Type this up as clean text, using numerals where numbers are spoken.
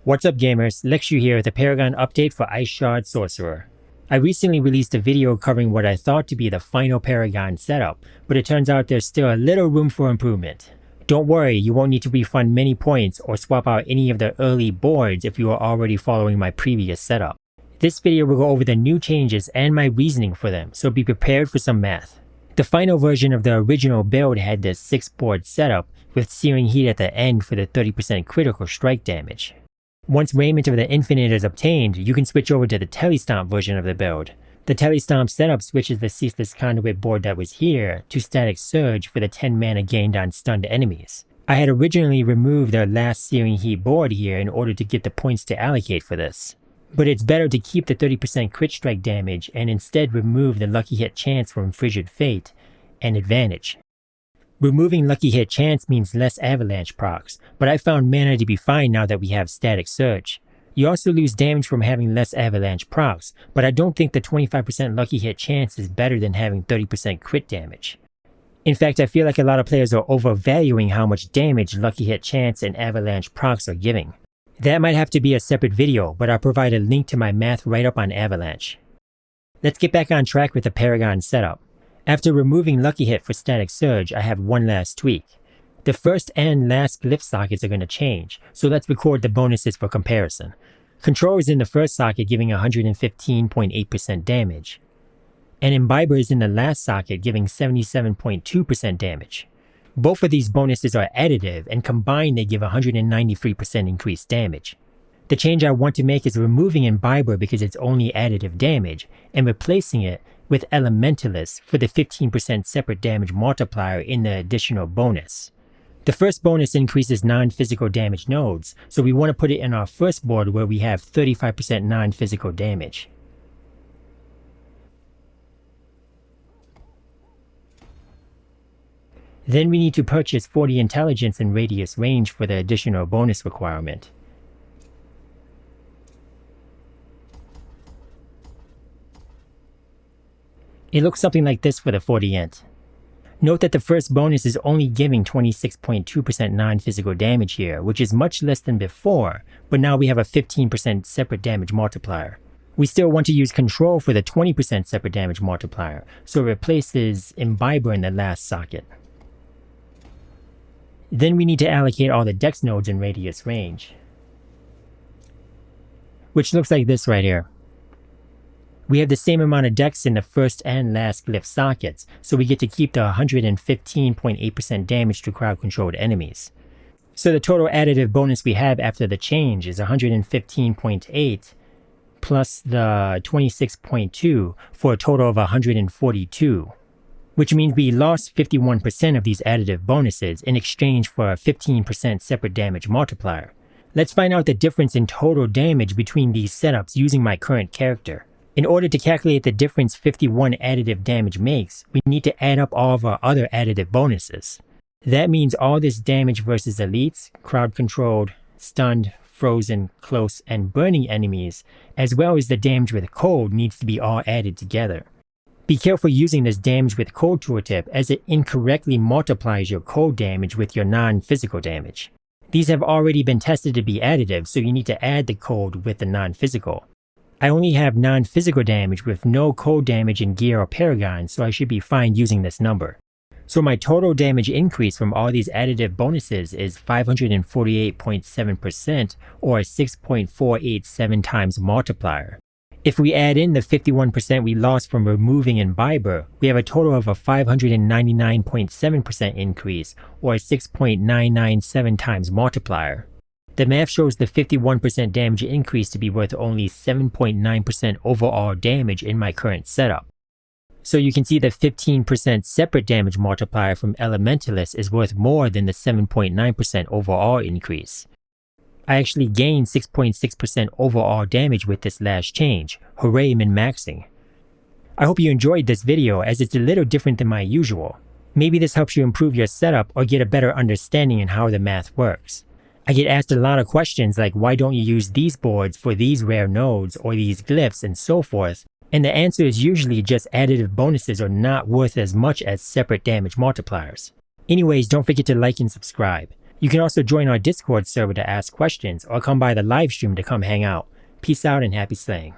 What's up gamers, Lexu here with a Paragon update for Ice Shards Sorcerer. I recently released a video covering what I thought to be the final Paragon setup, but it turns out there's still a little room for improvement. Don't worry, you won't need to refund many points or swap out any of the early boards if you are already following my previous setup. This video will go over the new changes and my reasoning for them, so be prepared for some math. The final version of the original build had this 6-board setup with Searing Heat at the end for the 30% critical strike damage. Once Raiment of the Infinite is obtained, you can switch over to the Telestomp version of the build. The Telestomp setup switches the Ceaseless Conduit board that was here to Static Surge for the 10 mana gained on stunned enemies. I had originally removed the last Searing Heat board here in order to get the points to allocate for this. But it's better to keep the 30% crit strike damage and instead remove the Lucky Hit chance from Frigid Fate and Advantage. Removing Lucky Hit chance means less avalanche procs, but I found mana to be fine now that we have Static Surge. You also lose damage from having less avalanche procs, but I don't think the 25% Lucky Hit chance is better than having 30% crit damage. In fact, I feel like a lot of players are overvaluing how much damage Lucky Hit chance and avalanche procs are giving. That might have to be a separate video, but I'll provide a link to my math right up on Avalanche. Let's get back on track with the Paragon setup. After removing Lucky Hit for Static Surge, I have one last tweak. The first and last glyph sockets are going to change, so let's record the bonuses for comparison. Control is in the first socket giving 115.8% damage, and Imbiber is in the last socket giving 77.2% damage. Both of these bonuses are additive, and combined they give 193% increased damage. The change I want to make is removing Imbiber because it's only additive damage, and replacing it with Elementalist for the 15% separate damage multiplier in the additional bonus. The first bonus increases non-physical damage nodes, so we want to put it in our first board where we have 35% non-physical damage. Then we need to purchase 40 intelligence and radius range for the additional bonus requirement. It looks something like this for the 40 int. Note that the first bonus is only giving 26.2% non-physical damage here, which is much less than before, but now we have a 15% separate damage multiplier. We still want to use Control for the 20% separate damage multiplier, so it replaces Imbiber in the last socket. Then we need to allocate all the dex nodes in radius range, which looks like this right here. We have the same amount of dex in the first and last glyph sockets, so we get to keep the 115.8% damage to crowd-controlled enemies. So the total additive bonus we have after the change is 115.8 plus the 26.2 for a total of 142. Which means we lost 51% of these additive bonuses in exchange for a 15% separate damage multiplier. Let's find out the difference in total damage between these setups using my current character. In order to calculate the difference 51 additive damage makes, we need to add up all of our other additive bonuses. That means all this damage versus elites, crowd-controlled, stunned, frozen, close, and burning enemies, as well as the damage with cold, needs to be all added together. Be careful using this damage with cold tooltip as it incorrectly multiplies your cold damage with your non-physical damage. These have already been tested to be additive, so you need to add the cold with the non-physical. I only have non-physical damage with no cold damage in Gear or Paragon, so I should be fine using this number. So my total damage increase from all these additive bonuses is 548.7% or 6.487 times multiplier. If we add in the 51% we lost from removing Imbiber, we have a total of a 599.7% increase, or a 6.997 times multiplier. The math shows the 51% damage increase to be worth only 7.9% overall damage in my current setup. So you can see the 15% separate damage multiplier from Elementalist is worth more than the 7.9% overall increase. I actually gained 6.6% overall damage with this last change. Hooray min-maxing. I hope you enjoyed this video as it's a little different than my usual. Maybe this helps you improve your setup or get a better understanding in how the math works. I get asked a lot of questions like why don't you use these boards for these rare nodes or these glyphs and so forth, and the answer is usually just additive bonuses are not worth as much as separate damage multipliers. Anyways, don't forget to like and subscribe. You can also join our Discord server to ask questions or come by the live stream to come hang out. Peace out and happy slaying.